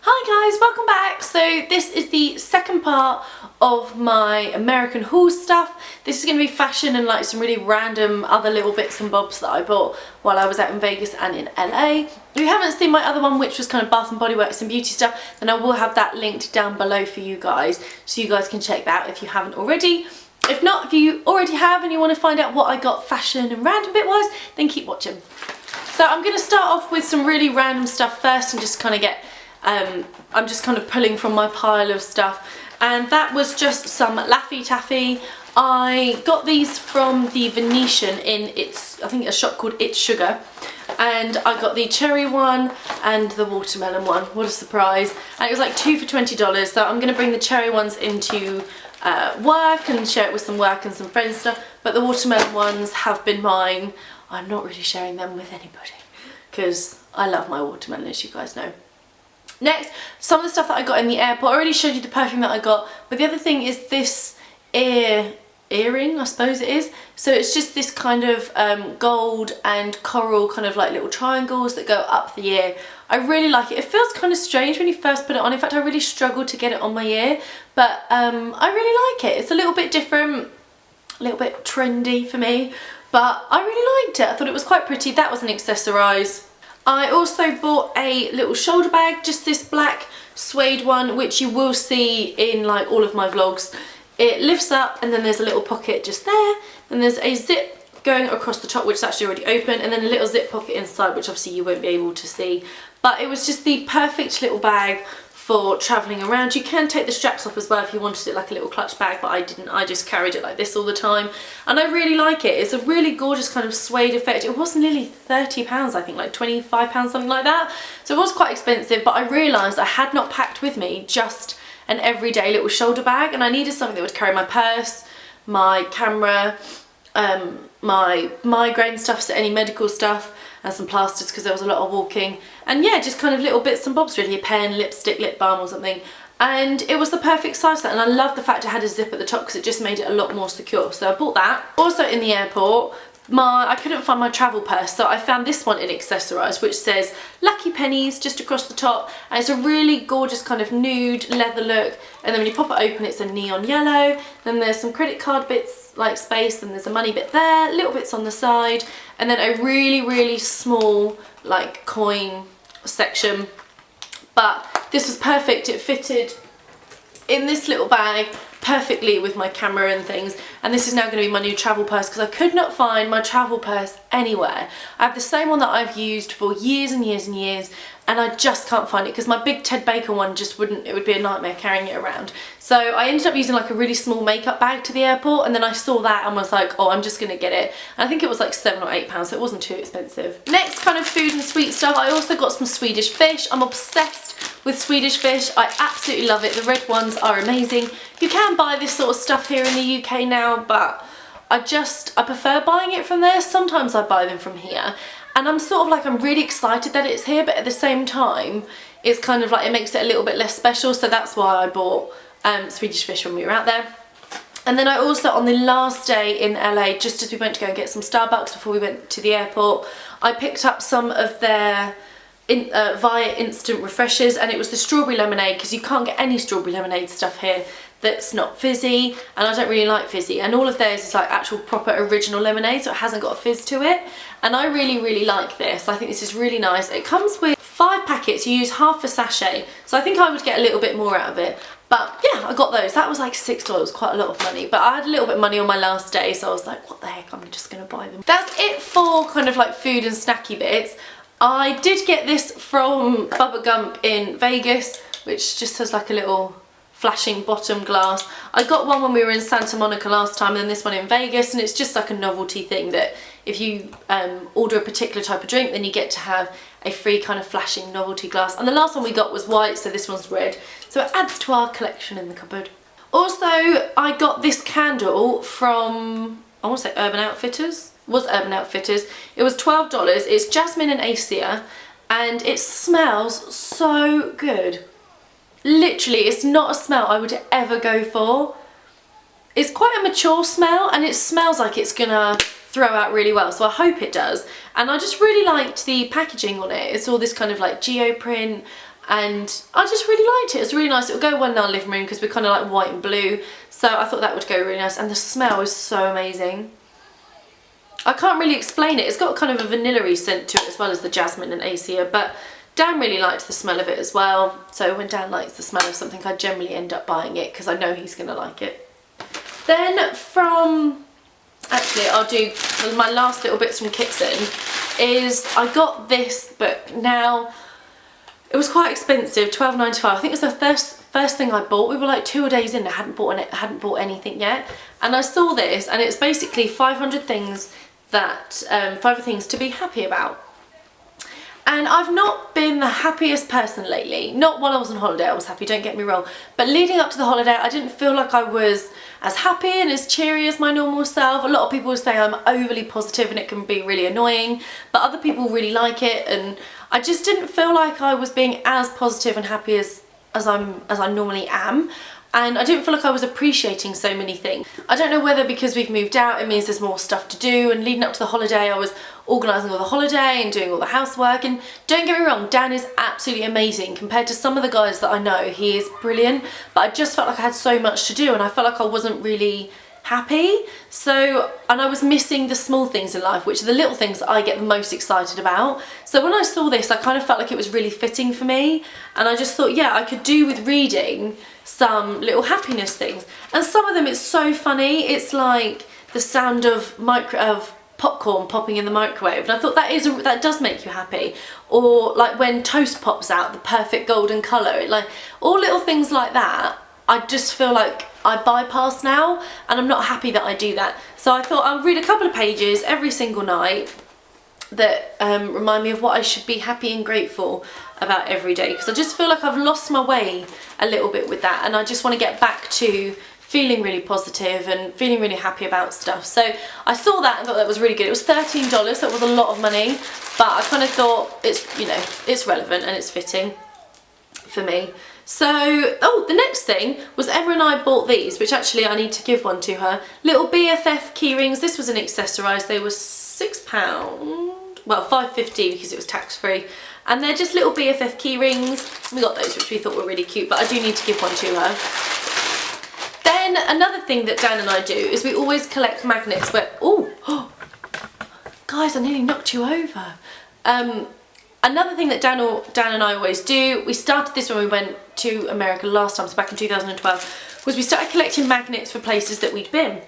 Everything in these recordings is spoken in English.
Hi guys, welcome back. So this is the second part of my American haul stuff. This is going to be fashion and like some really random other little bits and bobs that I bought while I was out in Vegas and in LA. If you haven't seen my other one, which was kind of Bath and Body Works and beauty stuff, then I will have that linked down below for you guys, so you guys can check that out if you haven't already. If not, if you already have and you want to find out what I got fashion and random bit wise, then keep watching. So I'm going to start off with some really random stuff first and just kind of get I'm just kind of pulling from my pile of stuff, and that was just some Laffy Taffy. I got these from the Venetian in I think a shop called It's Sugar, and I got the cherry one and the watermelon one. What a surprise. And it was like 2 for $20, so I'm going to bring the cherry ones into work and share it with some work and some friends stuff, but the watermelon ones have been mine. I'm not really sharing them with anybody because I love my watermelon, as you guys know. Next, some of the stuff that I got in the airport. I already showed you the perfume that I got, but the other thing is this earring, I suppose it is. So it's just this kind of gold and coral kind of like little triangles that go up the ear. I really like it. It feels kind of strange when you first put it on. In fact, I really struggled to get it on my ear, but I really like it. It's a little bit different, a little bit trendy for me, but I really liked it. I thought it was quite pretty. That was an accessorise. I also bought a little shoulder bag, just this black suede one, which you will see in like all of my vlogs. It lifts up and then there's a little pocket just there, and there's a zip going across the top, which is actually already open, and then a little zip pocket inside, which obviously you won't be able to see. But it was just the perfect little bag for travelling around. You can take the straps off as well if you wanted it like a little clutch bag, but I didn't. I just carried it like this all the time, and I really like it. It's a really gorgeous kind of suede effect. It was nearly £30, I think, like £25, something like that. So it was quite expensive, but I realised I had not packed with me just an everyday little shoulder bag, and I needed something that would carry my purse, my camera, my migraine stuff, so any medical stuff, and some plasters because there was a lot of walking, and yeah, just kind of little bits and bobs really, a pen, lipstick, lip balm or something. And it was the perfect size for that, and I love the fact it had a zip at the top because it just made it a lot more secure, so I bought that. Also in the airport, I couldn't find my travel purse, so I found this one in Accessorise, which says Lucky Pennies just across the top, and it's a really gorgeous kind of nude leather look, and then when you pop it open it's a neon yellow. Then there's some credit card bits like space, and there's a money bit there, little bits on the side, and then a really small like coin section. But this was perfect. It fitted in this little bag perfectly with my camera and things, and this is now going to be my new travel purse because I could not find my travel purse anywhere. I have the same one that I've used for years and years and years, and I just can't find it because my big Ted Baker one just wouldn't, it would be a nightmare carrying it around. So I ended up using like a really small makeup bag to the airport, and then I saw that and was like, oh, I'm just going to get it. And I think it was like £7 or £8, so it wasn't too expensive. Next, kind of food and sweet stuff, I also got some Swedish fish. I'm obsessed with Swedish fish. I absolutely love it. The red ones are amazing. You can buy this sort of stuff here in the UK now, but I prefer buying it from there. Sometimes I buy them from here, and I'm sort of like, I'm really excited that it's here, but at the same time it's kind of like, it makes it a little bit less special, so that's why I bought Swedish fish when we were out there. And then I also, on the last day in LA, just as we went to go and get some Starbucks before we went to the airport, I picked up some of their via instant refreshers, and it was the strawberry lemonade, because you can't get any strawberry lemonade stuff here that's not fizzy, and I don't really like fizzy, and all of theirs is like actual proper original lemonade, so it hasn't got a fizz to it, and I really like this. I think this is really nice. It comes with 5 packets. You use half a sachet, so I think I would get a little bit more out of it. But yeah, I got those. That was like $6, quite a lot of money, but I had a little bit of money on my last day, so I was like, what the heck, I'm just gonna buy them. That's it for kind of like food and snacky bits. I did get this from Bubba Gump in Vegas, which just has like a little flashing bottom glass. I got one when we were in Santa Monica last time, and then this one in Vegas, and it's just like a novelty thing that if you order a particular type of drink, then you get to have a free kind of flashing novelty glass. And the last one we got was white, so this one's red, so it adds to our collection in the cupboard. Also, I got this candle from, I want to say Urban Outfitters. It was Urban Outfitters. It was $12. It's jasmine and aceia, and it smells so good. Literally, it's not a smell I would ever go for. It's quite a mature smell, and it smells like it's gonna throw out really well, so I hope it does. And I just really liked the packaging on it. It's all this kind of like geoprint, and I just really liked it. It's really nice. It'll go well in our living room because we're kind of like white and blue, so I thought that would go really nice, and the smell is so amazing. I can't really explain it. It's got kind of a vanilla-y scent to it as well as the jasmine and Acacia, but Dan really liked the smell of it as well. So when Dan likes the smell of something, I generally end up buying it because I know he's going to like it. Then from, actually I'll do my last little bits from Kitson, is I got this book. Now, it was quite expensive, $12.95. I think it was the first thing I bought. We were like 2 days in, I hadn't bought anything yet. And I saw this, and it's basically 500 things that, 5 things to be happy about. And I've not been the happiest person lately. Not while I was on holiday, I was happy, don't get me wrong. But leading up to the holiday, I didn't feel like I was as happy and as cheery as my normal self. A lot of people say I'm overly positive and it can be really annoying, but other people really like it, and I just didn't feel like I was being as positive and happy as I normally am. And I didn't feel like I was appreciating so many things. I don't know whether because we've moved out it means there's more stuff to do, and leading up to the holiday I was organising all the holiday and doing all the housework, and don't get me wrong, Dan is absolutely amazing. Compared to some of the guys that I know, he is brilliant, but I just felt like I had so much to do and I felt like I wasn't really happy. So, and I was missing the small things in life, which are the little things that I get the most excited about. So when I saw this, I kind of felt like it was really fitting for me, and I just thought, yeah, I could do with reading some little happiness things. And some of them, it's so funny. It's like the sound of popcorn popping in the microwave, and I thought that does make you happy. Or like when toast pops out, the perfect golden colour, like all little things like that. I just feel like I bypass now, and I'm not happy that I do that. So I thought I'll read a couple of pages every single night that remind me of what I should be happy and grateful about every day, because I just feel like I've lost my way a little bit with that, and I just want to get back to feeling really positive and feeling really happy about stuff. So I saw that and thought that was really good. It was $13, so it was a lot of money, but I kind of thought it's, you know, it's relevant and it's fitting for me. So, oh, the next thing was Emma and I bought these, which actually I need to give one to her. Little BFF key rings. This was an accessorised. They were £6, well, $5.50 because it was tax-free. And they're just little BFF key rings. We got those, which we thought were really cute, but I do need to give one to her. Then another thing that Dan and I do is we always collect magnets where, oh, guys, I nearly knocked you over. Another thing that Dan and I always do, we started this when we went to America last time, so back in 2012, was we started collecting magnets for places that we'd been.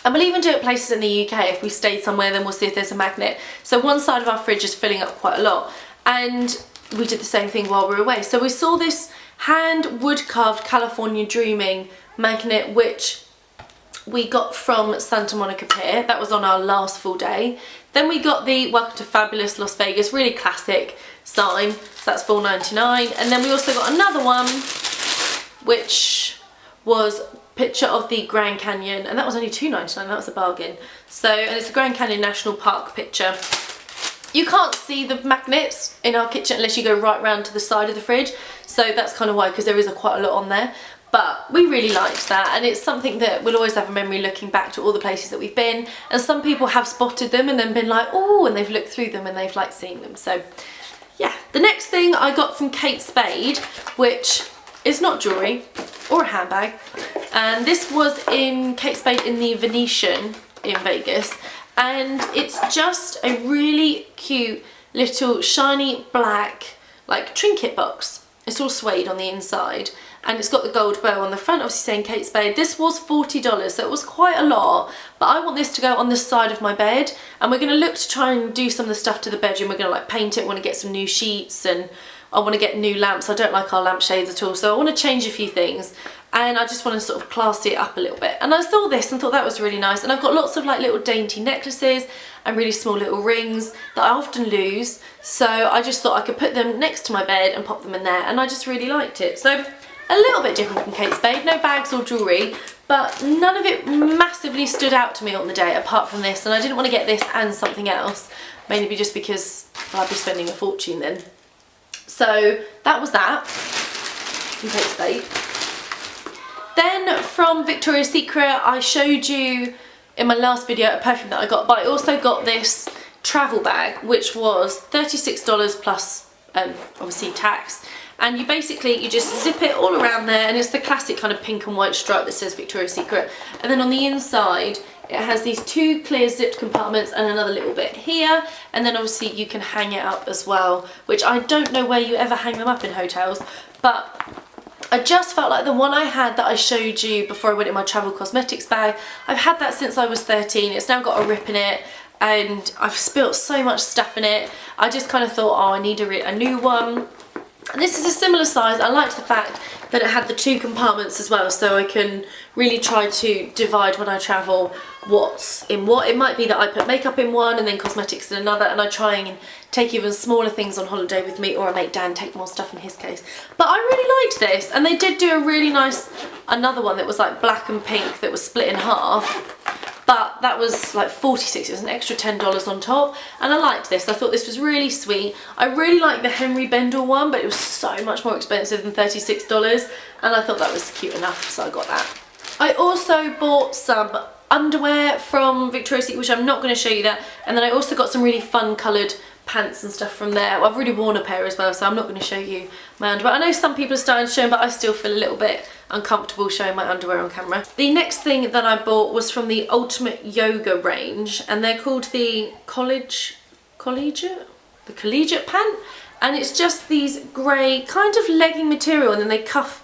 And we'll even do it places in the UK. If we stayed somewhere, then we'll see if there's a magnet. So one side of our fridge is filling up quite a lot. And we did the same thing while we were away. So we saw this hand wood carved California Dreaming magnet, which we got from Santa Monica Pier. That was on our last full day. Then we got the Welcome to Fabulous Las Vegas, really classic sign. So that's $4.99. And then we also got another one, which was a picture of the Grand Canyon, and that was only $2.99. That was a bargain. So, and it's a Grand Canyon National Park picture. You can't see the magnets in our kitchen unless you go right round to the side of the fridge. So that's kind of why, because there is quite a lot on there. But we really liked that, and it's something that we'll always have a memory looking back to all the places that we've been. And some people have spotted them and then been like, oh, and they've looked through them and they've liked seeing them. So yeah, the next thing I got from Kate Spade, which is not jewellery or a handbag. And this was in Kate Spade in the Venetian in Vegas. And it's just a really cute little shiny black like trinket box. It's all suede on the inside, and it's got the gold bow on the front, obviously saying Kate Spade. This was $40, so it was quite a lot, but I want this to go on the side of my bed, and we're going to look to try and do some of the stuff to the bedroom. We're going to like paint it, we want to get some new sheets, and I want to get new lamps. I don't like our lampshades at all, so I want to change a few things, and I just want to sort of classy it up a little bit. And I saw this and thought that was really nice, and I've got lots of like little dainty necklaces and really small little rings that I often lose, so I just thought I could put them next to my bed and pop them in there, and I just really liked it. So a little bit different from Kate Spade, no bags or jewellery, but none of it massively stood out to me on the day apart from this, and I didn't want to get this and something else, mainly just because I'd be spending a fortune then. So that was that from Kate Spade. Then from Victoria's Secret, I showed you in my last video a perfume that I got, but I also got this travel bag, which was $36 plus obviously tax, and you just zip it all around there, and it's the classic kind of pink and white stripe that says Victoria's Secret. And then on the inside it has these 2 clear zipped compartments and another little bit here, and then obviously you can hang it up as well, which I don't know where you ever hang them up in hotels, but I just felt like the one I had that I showed you before I went in my travel cosmetics bag, I've had that since I was 13. It's now got a rip in it and I've spilt so much stuff in it. I just kind of thought, oh, I need a new one. And this is a similar size. I liked the fact that it had the 2 compartments as well, so I can really try to divide when I travel what's in what. It might be that I put makeup in one and then cosmetics in another, and I try and take even smaller things on holiday with me, or I make Dan take more stuff in his case. But I really liked this, and they did do a really nice, another one that was like black and pink that was split in half. But that was like $46, it was an extra $10 on top, and I liked this. I thought this was really sweet. I really liked the Henry Bendel one, but it was so much more expensive than $36, and I thought that was cute enough, so I got that. I also bought some underwear from Victoria's Secret, which I'm not going to show you that, and then I also got some really fun coloured pants and stuff from there. Well, I've already worn a pair as well, so I'm not going to show you my underwear. I know some people are starting to show them, but I still feel a little bit uncomfortable showing my underwear on camera. The next thing that I bought was from the Ultimate Yoga range, and they're called the collegiate pant, and it's just these grey kind of legging material, and then they cuff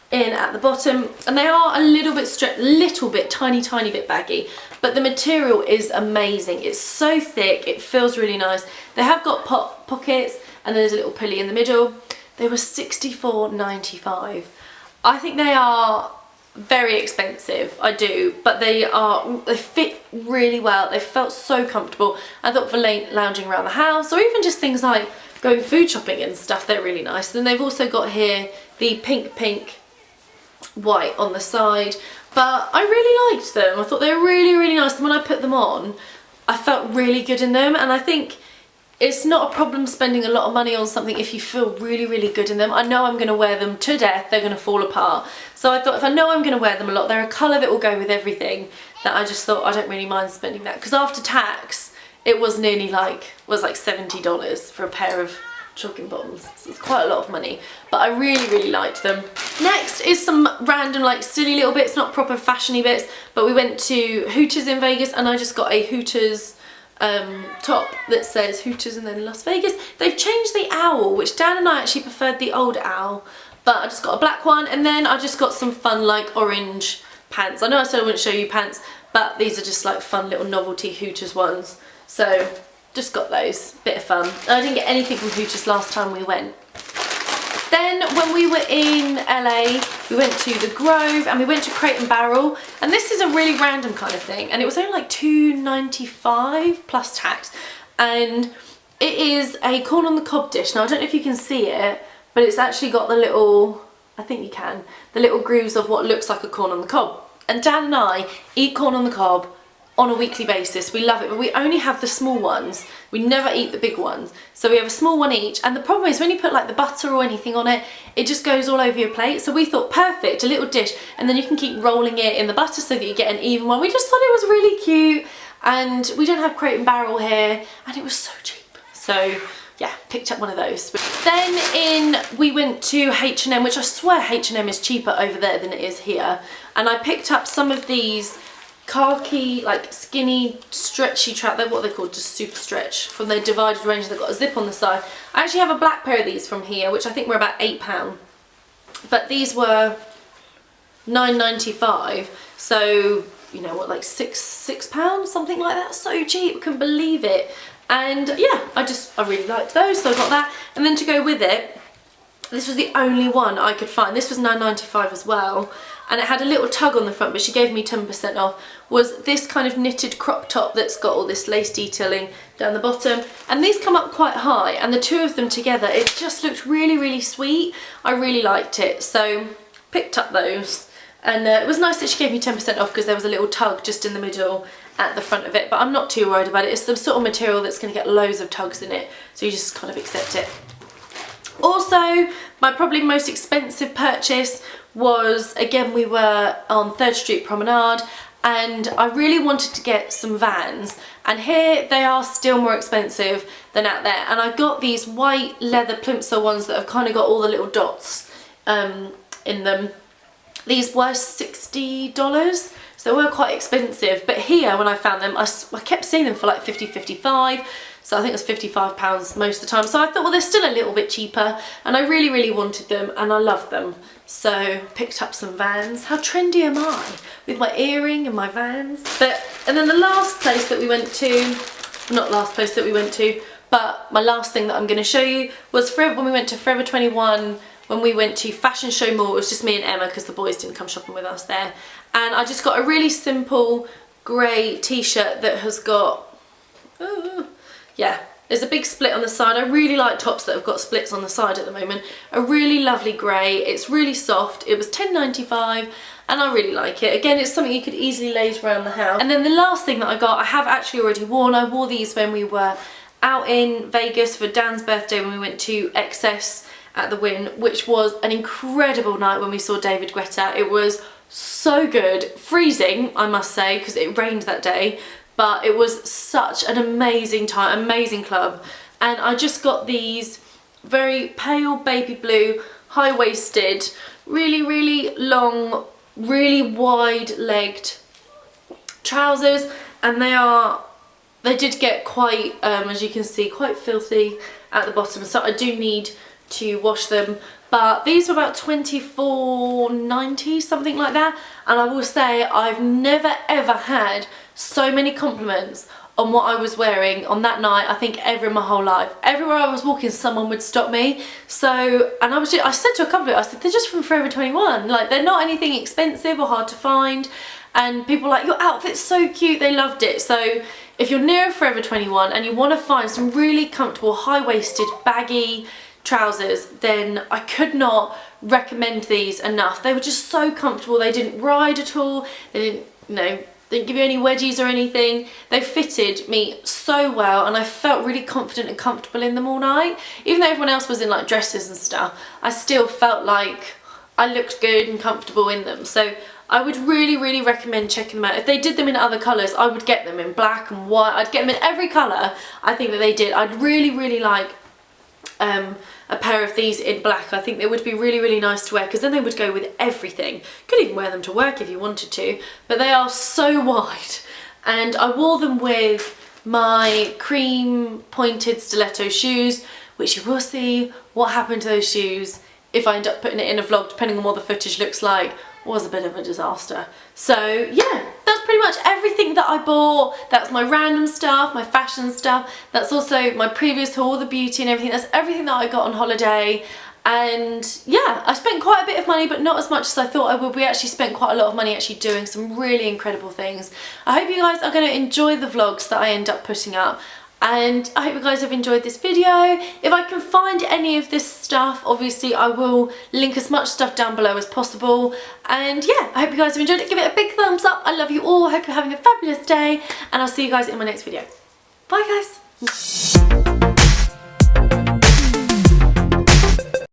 in at the bottom, and they are a little bit tiny bit baggy, but the material is amazing. It's so thick, it feels really nice. They have got pockets, and there's a little pulley in the middle. They were $64.95. I think they are very expensive, I do, but they fit really well. They felt so comfortable. I thought for lounging around the house, or even just things like going food shopping and stuff, they're really nice. Then they've also got here the pink white on the side, but I really liked them. I thought they were really nice, and when I put them on I felt really good in them, and I think it's not a problem spending a lot of money on something if you feel really good in them. I know I'm going to wear them to death, they're going to fall apart, so I thought if I know I'm going to wear them a lot, they're a colour that will go with everything, that I just thought I don't really mind spending that, because after tax it was nearly like $70 for a pair of jogging bottoms. So it's quite a lot of money, but I really liked them. Next is some random like silly little bits, not proper fashiony bits, but we went to Hooters in Vegas, and I just got a Hooters top that says Hooters and then Las Vegas. They've changed the owl, which Dan and I actually preferred the old owl, but I just got a black one, and then I just got some fun like orange pants. I know I said I wouldn't show you pants, but these are just like fun little novelty Hooters ones, so just got those, bit of fun. I didn't get anything from Hooters last time we went. Then when we were in LA, we went to the Grove and we went to Crate and Barrel, and this is a really random kind of thing, and it was only like $2.95 plus tax, and it is a corn on the cob dish. Now I don't know if you can see it, but it's actually got the little, I think you can, the little grooves of what looks like a corn on the cob. And Dan and I eat corn on the cob on a weekly basis. We love it, but we only have the small ones. We never eat the big ones. So we have a small one each, and the problem is when you put like the butter or anything on it, it just goes all over your plate. So we thought, perfect, a little dish, and then you can keep rolling it in the butter so that you get an even one. We just thought it was really cute, and we don't have Crate and Barrel here, and it was so cheap. So yeah, picked up one of those. Then we went to H&M, which I swear H&M is cheaper over there than it is here, and I picked up some of these khaki, like skinny, stretchy they're what they're called, just super stretch, from their divided range. They've got a zip on the side. I actually have a black pair of these from here, which I think were about £8, but these were $9.95, so you know what, like £6, something like that. So cheap, couldn't believe it. And yeah, I really liked those, so I got that. And then to go with it, this was the only one I could find. This was $9.95 as well, and it had a little tug on the front, but she gave me 10% off, was this kind of knitted crop top that's got all this lace detailing down the bottom. And these come up quite high, and the two of them together, it just looked really sweet. I really liked it, so picked up those. And it was nice that she gave me 10% off, because there was a little tug just in the middle at the front of it, but I'm not too worried about it. It's the sort of material that's going to get loads of tugs in it, so you just kind of accept it. Also, my probably most expensive purchase was, again, we were on 3rd Street Promenade, and I really wanted to get some Vans, and here they are still more expensive than out there, and I got these white leather plimsoll ones that have kind of got all the little dots in them. These were $60, so they were quite expensive, but here when I found them, I kept seeing them for like 50, 55, so I think it was £55 most of the time. So I thought, well, they're still a little bit cheaper, and I really, really wanted them, and I loved them. So picked up some Vans. How trendy am I with my earring and my Vans? And then the last place that we went to, not last place that we went to, but my last thing that I'm going to show you was when we went to Forever 21. When we went to Fashion Show Mall, it was just me and Emma because the boys didn't come shopping with us there. And I just got a really simple grey t-shirt that has got, yeah, there's a big split on the side. I really like tops that have got splits on the side at the moment. A really lovely grey, it's really soft. It was $10.95 and I really like it. Again, it's something you could easily lace around the house. And then the last thing that I got, I have actually already worn. I wore these when we were out in Vegas for Dan's birthday when we went to XS at the Wynn, which was an incredible night when we saw David Guetta. It was so good. Freezing, I must say, because it rained that day, but it was such an amazing time, amazing club. And I just got these very pale baby blue, high-waisted, really, really long, really wide-legged trousers, and they did get quite, as you can see, quite filthy at the bottom, so I do need to wash them. But these were about $24.90, something like that, and I will say I've never ever had so many compliments on what I was wearing on that night, I think, ever in my whole life. Everywhere I was walking, someone would stop me. So, and I said to a couple of it, I said, they're just from Forever 21, like they're not anything expensive or hard to find. And people were like, your outfit's so cute, they loved it. So if you're near Forever 21 and you want to find some really comfortable, high-waisted, baggy trousers, then I could not recommend these enough. They were just so comfortable. They didn't ride at all. They didn't give you any wedgies or anything. They fitted me so well, and I felt really confident and comfortable in them all night. Even though everyone else was in like dresses and stuff, I still felt like I looked good and comfortable in them. So I would really, really recommend checking them out. If they did them in other colours, I would get them in black and white. I'd get them in every colour I think that they did. I'd really, really like a pair of these in black. I think they would be really, really nice to wear, because then they would go with everything. You could even wear them to work if you wanted to, but they are so wide. And I wore them with my cream pointed stiletto shoes, which you will see what happened to those shoes if I end up putting it in a vlog, depending on what the footage looks like. Was a bit of a disaster. So yeah, that's pretty much everything that I bought. That's my random stuff, my fashion stuff. That's also my previous haul, the beauty and everything. That's everything that I got on holiday. And yeah, I spent quite a bit of money, but not as much as I thought I would. We actually spent quite a lot of money actually doing some really incredible things. I hope you guys are going to enjoy the vlogs that I end up putting up. And I hope you guys have enjoyed this video. If I can find any of this stuff, obviously I will link as much stuff down below as possible. And yeah, I hope you guys have enjoyed it. Give it a big thumbs up. I love you all. I hope you're having a fabulous day. And I'll see you guys in my next video. Bye guys.